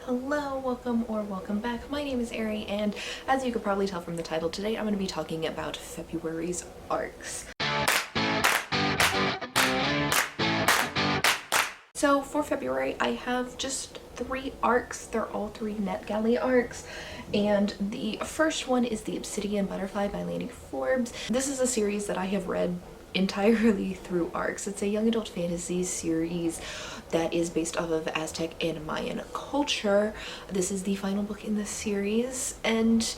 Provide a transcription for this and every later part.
Hello, welcome back. My name is Ari, and as you could probably tell from the title today, I'm going to be talking about February's arcs. So for February, I have just 3 arcs. They're all 3 NetGalley arcs, and the first one is the Obsidian Butterfly by Lanny Forbes. This is a series that I have read entirely through arcs. It's a young adult fantasy series that is based off of Aztec and Mayan culture. This is the final book in the series, and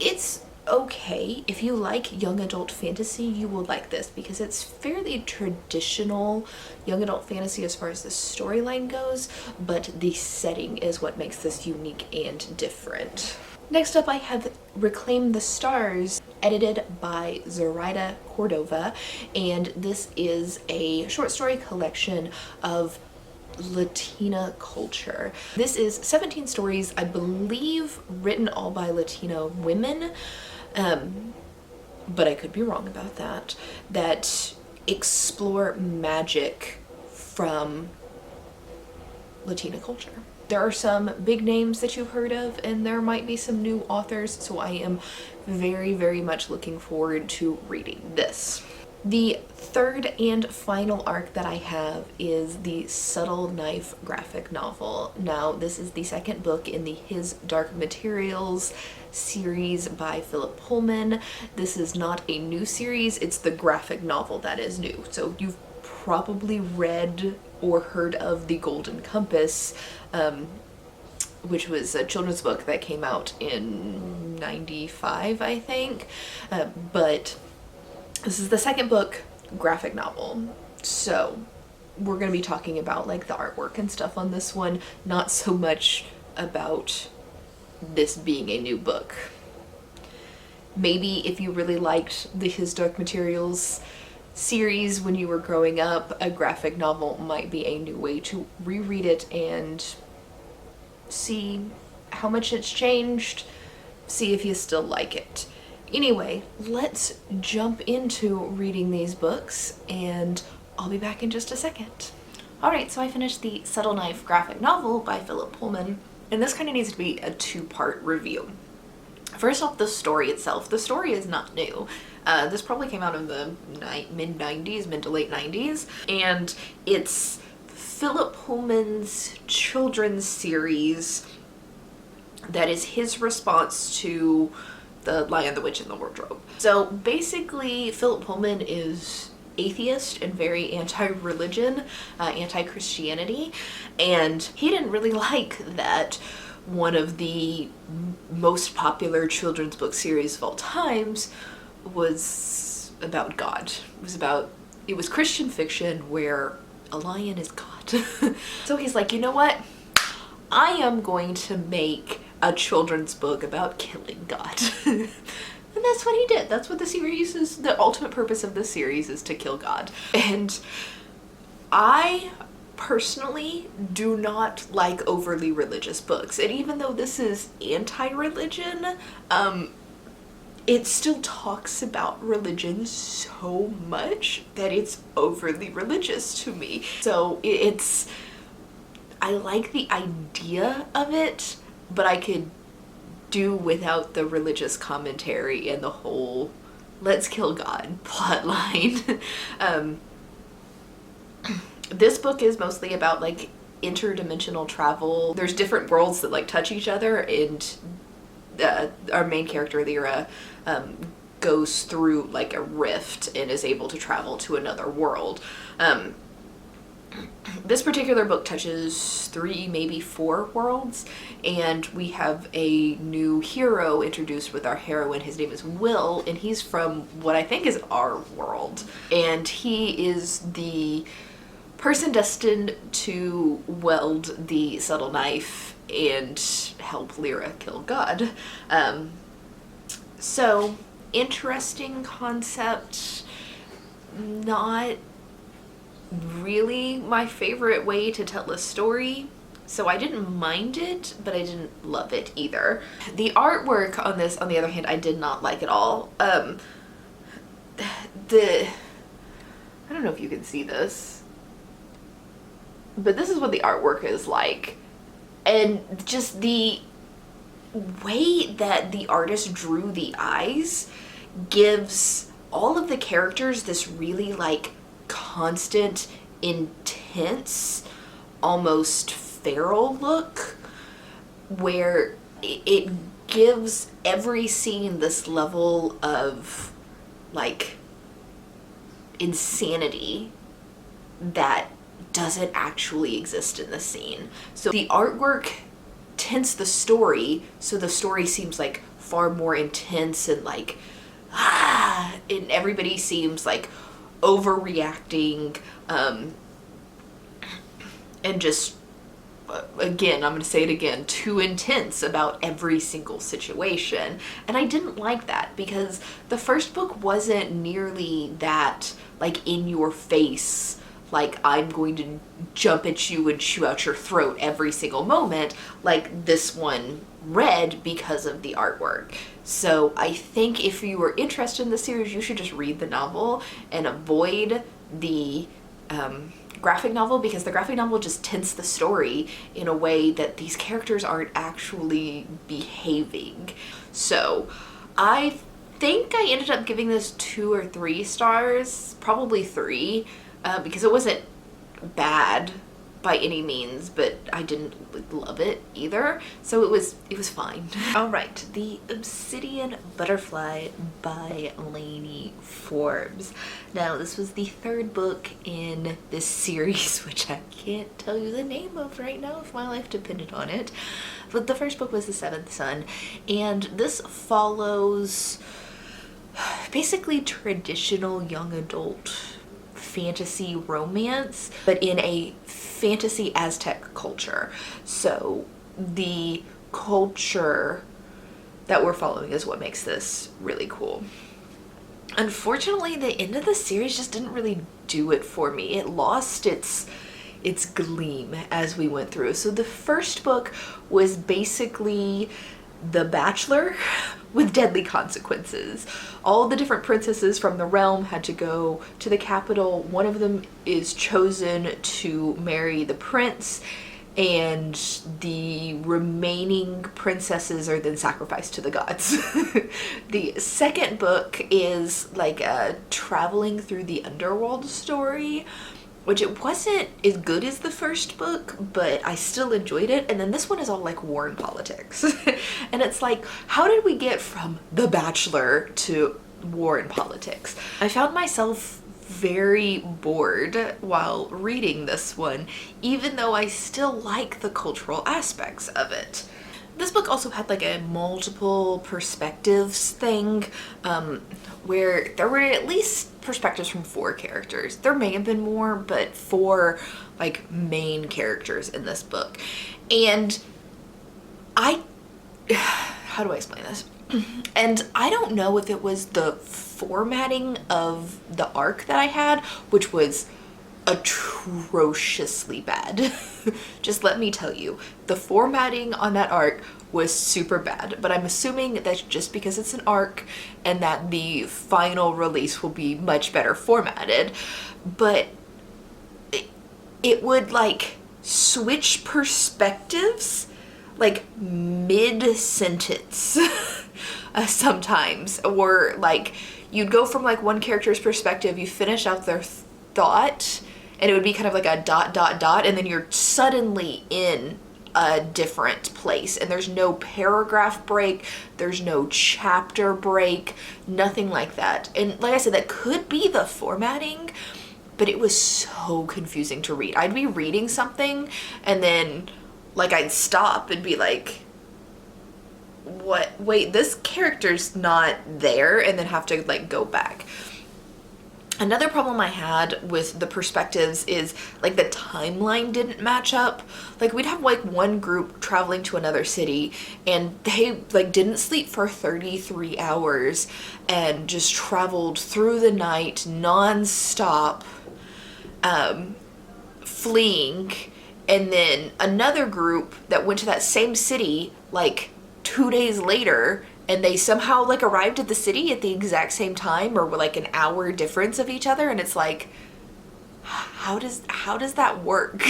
it's okay. If you like young adult fantasy, you will like this because it's fairly traditional young adult fantasy as far as the storyline goes, but the setting is what makes this unique and different. Next up, I have Reclaim the Stars, edited by Zoraida Cordova, and this is a short story collection of Latina culture. This is 17 stories, I believe, written all by Latino women, but I could be wrong about that, that explore magic from Latina culture. There are some big names that you've heard of, and there might be some new authors, so I am very much looking forward to reading this. The third and final arc that I have is the Subtle Knife graphic novel. Now, this is the second book in the His Dark Materials series by Philip Pullman. This is not a new series, it's the graphic novel that is new. So you've probably read or heard of The Golden Compass, which was a children's book that came out in '95, I think. But this is the second book, graphic novel. So we're going to be talking about like the artwork and stuff on this one, not so much about this being a new book. Maybe if you really liked the His Dark Materials series when you were growing up, a graphic novel might be a new way to reread it and see how much it's changed, see if you still like it. Anyway, let's jump into reading these books, and I'll be back in just a second. Alright, so I finished the Subtle Knife graphic novel by Philip Pullman, and this kind of needs to be a 2-part review. First off, the story itself. The story is not new. This probably came out in the mid-90s, mid to late 90s, and it's Philip Pullman's children's series that is his response to The Lion, the Witch, and the Wardrobe. So basically, Philip Pullman is atheist and very anti-religion, anti-Christianity, and he didn't really like that one of the most popular children's book series of all times was about God. It was Christian fiction where a lion is God. So he's like, you know what? I am going to make a children's book about killing God. And that's what he did. That's what the series is. The ultimate purpose of this series is to kill God. And I personally do not like overly religious books. And even though this is anti-religion, it still talks about religion so much that it's overly religious to me. So I like the idea of it, but I could do without the religious commentary and the whole let's kill God plotline. This book is mostly about like interdimensional travel. There's different worlds that like touch each other, and our main character Lyra goes through like a rift and is able to travel to another world. This particular book touches 3, maybe 4 worlds, and we have a new hero introduced with our heroine. His name is Will, and he's from what I think is our world, and he is the person destined to weld the subtle knife and help Lyra kill God. So interesting concept, not really my favorite way to tell a story, so I didn't mind it, but I didn't love it either. The artwork on this, on the other hand, I did not like at all. I don't know if you can see this, but this is what the artwork is like. And just the way that the artist drew the eyes gives all of the characters this really like constant, intense, almost feral look, where it gives every scene this level of like insanity that doesn't actually exist in the scene. So the artwork tints the story, so the story seems like far more intense and like and everybody seems like overreacting, and just again, I'm going to say it again, too intense about every single situation. And I didn't like that because the first book wasn't nearly that like in your face, like I'm going to jump at you and chew out your throat every single moment, like this one read because of the artwork. So I think if you were interested in the series, you should just read the novel and avoid the graphic novel, because the graphic novel just tints the story in a way that these characters aren't actually behaving. So I think I ended up giving this 2 or 3 stars, probably 3, because it wasn't bad by any means, but I didn't love it either, so it was fine. All right, The Obsidian Butterfly by Lainey Forbes. Now, this was the 3rd book in this series, which I can't tell you the name of right now if my life depended on it, but the first book was The Seventh Son, and this follows basically traditional young adult fantasy romance, but in a fantasy Aztec culture. So the culture that we're following is what makes this really cool. Unfortunately, the end of the series just didn't really do it for me. It lost its gleam as we went through. So the first book was basically The Bachelor with deadly consequences. All the different princesses from the realm had to go to the capital. One of them is chosen to marry the prince, and the remaining princesses are then sacrificed to the gods. The second book is like a traveling through the underworld story, which it wasn't as good as the first book, but I still enjoyed it. And then this one is all like war and politics. And it's like, how did we get from The Bachelor to war and politics? I found myself very bored while reading this one, even though I still like the cultural aspects of it. This book also had like a multiple perspectives thing, where there were at least perspectives from 4 characters. There may have been more, but 4 like main characters in this book. And how do I explain this? And I don't know if it was the formatting of the arc that I had, which was atrociously bad. Just let me tell you, the formatting on that arc was super bad, but I'm assuming that's just because it's an arc and that the final release will be much better formatted. But it would like switch perspectives like mid-sentence sometimes, or like you'd go from like one character's perspective, you finish out their thought, and it would be kind of like a ... and then you're suddenly in a different place, and there's no paragraph break, there's no chapter break, nothing like that. And like I said, that could be the formatting, but it was so confusing to read. I'd be reading something and then like I'd stop and be like, what, wait, this character's not there, and then have to like go back. Another problem I had with the perspectives is like the timeline didn't match up. Like we'd have like one group traveling to another city, and they like didn't sleep for 33 hours and just traveled through the night non-stop, fleeing. And then another group that went to that same city like 2 days later, and they somehow like arrived at the city at the exact same time, or were like an hour difference of each other. And it's like, how does that work?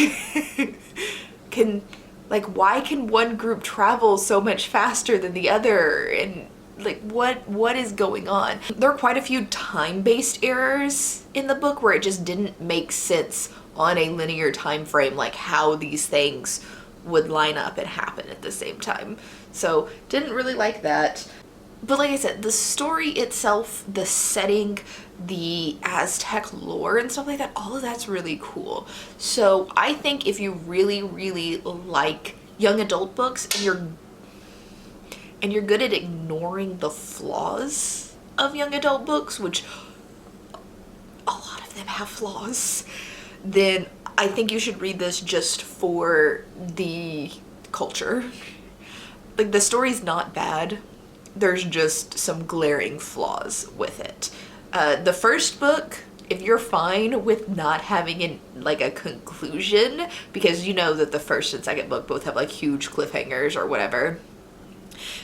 Like, why can one group travel so much faster than the other? And like, what is going on? There are quite a few time-based errors in the book where it just didn't make sense on a linear time frame, like how these things would line up and happen at the same time. So didn't really like that. But like I said, the story itself, the setting, the Aztec lore and stuff like that, all of that's really cool. So I think if you really, really like young adult books and you're good at ignoring the flaws of young adult books, which a lot of them have flaws, then I think you should read this just for the culture. Like, the story's not bad. There's just some glaring flaws with it. The first book, if you're fine with not having a conclusion, because you know that the first and second book both have like huge cliffhangers or whatever.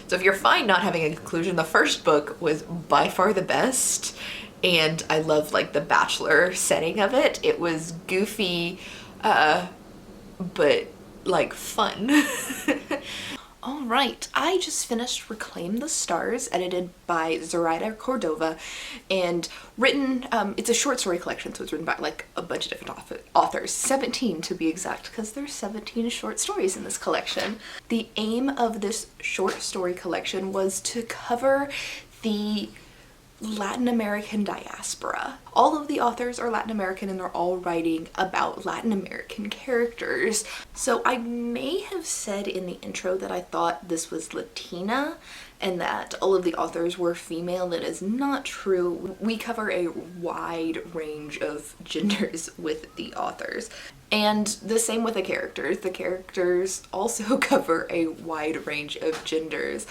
So if you're fine not having a conclusion, the first book was by far the best. And I loved like the bachelor setting of it. It was goofy, but like fun. All right, I just finished Reclaim the Stars, edited by Zoraida Cordova, and written, it's a short story collection, so it's written by like a bunch of different authors, 17 to be exact, because there's 17 short stories in this collection. The aim of this short story collection was to cover the Latin American diaspora. All of the authors are Latin American and they're all writing about Latin American characters. So I may have said in the intro that I thought this was Latina and that all of the authors were female. That is not true. We cover a wide range of genders with the authors. And the same with the characters. The characters also cover a wide range of genders.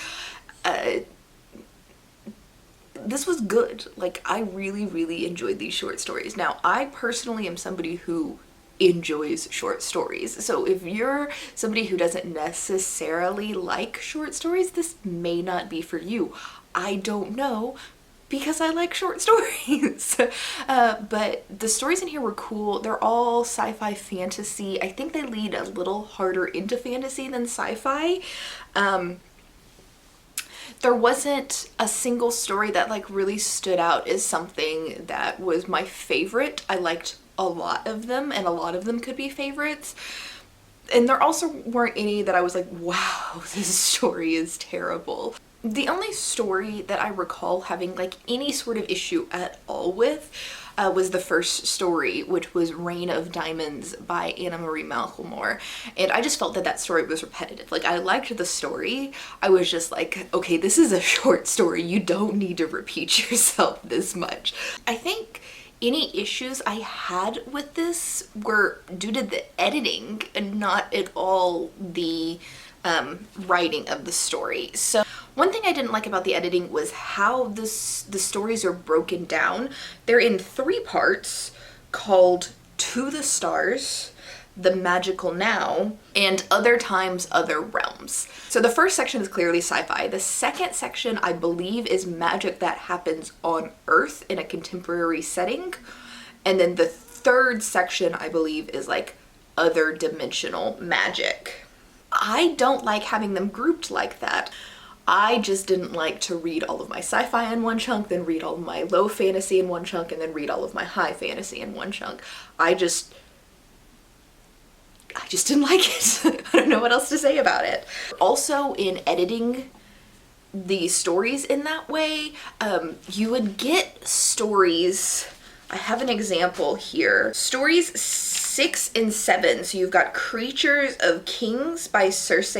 This was good. Like, I really, really enjoyed these short stories. Now, I personally am somebody who enjoys short stories. So if you're somebody who doesn't necessarily like short stories, this may not be for you. I don't know, because I like short stories. But the stories in here were cool. They're all sci-fi fantasy. I think they lead a little harder into fantasy than sci-fi. There wasn't a single story that like really stood out as something that was my favorite. I liked a lot of them, and a lot of them could be favorites. And there also weren't any that I was like, wow, this story is terrible. The only story that I recall having like any sort of issue at all with was the first story, which was Reign of Diamonds by Anna Marie Malcolmore. And I just felt that that story was repetitive. Like, I liked the story. I was just like, okay, this is a short story. You don't need to repeat yourself this much. I think any issues I had with this were due to the editing and not at all the writing of the story. So one thing I didn't like about the editing was how the stories are broken down. They're in 3 parts called To the Stars, The Magical Now, and Other Times, Other Realms. So the first section is clearly sci-fi. The second section, I believe, is magic that happens on Earth in a contemporary setting. And then the third section, I believe, is like other dimensional magic. I don't like having them grouped like that. I just didn't like to read all of my sci-fi in one chunk, then read all of my low fantasy in one chunk, and then read all of my high fantasy in one chunk. I just didn't like it. I don't know what else to say about it. Also, in editing the stories in that way, you would get stories. I have an example here. Stories 6 and 7. So you've got Creatures of Kings by Circe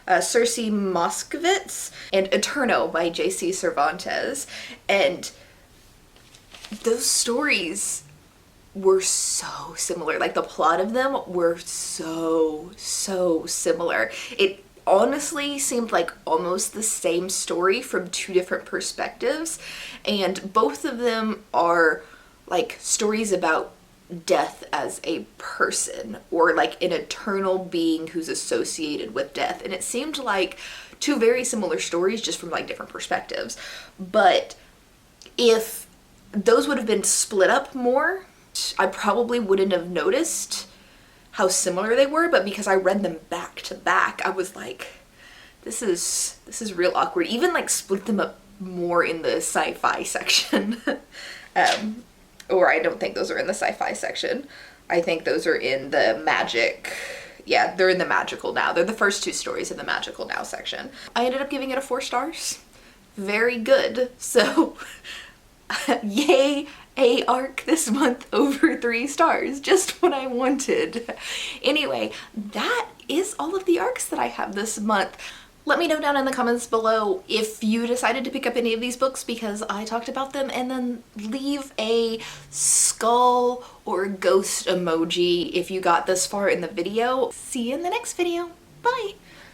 Moskowitz and Eterno by J.C. Cervantes. And those stories were so similar. Like, the plot of them were so similar. It honestly seemed like almost the same story from 2 different perspectives. And both of them are like stories about death as a person, or like an eternal being who's associated with death. And it seemed like 2 very similar stories, just from like different perspectives. But if those would have been split up more, I probably wouldn't have noticed how similar they were, but because I read them back to back, I was like, this is real awkward. Even like split them up more in the sci-fi section. Or I don't think those are in the sci-fi section. I think those are in the magic. Yeah, they're in the magical now. They're the first 2 stories in the magical now section. I ended up giving it a 4 stars. Very good. So yay, a arc this month over 3 stars. Just what I wanted. Anyway, that is all of the arcs that I have this month. Let me know down in the comments below if you decided to pick up any of these books because I talked about them, and then leave a skull or ghost emoji if you got this far in the video. See you in the next video. Bye!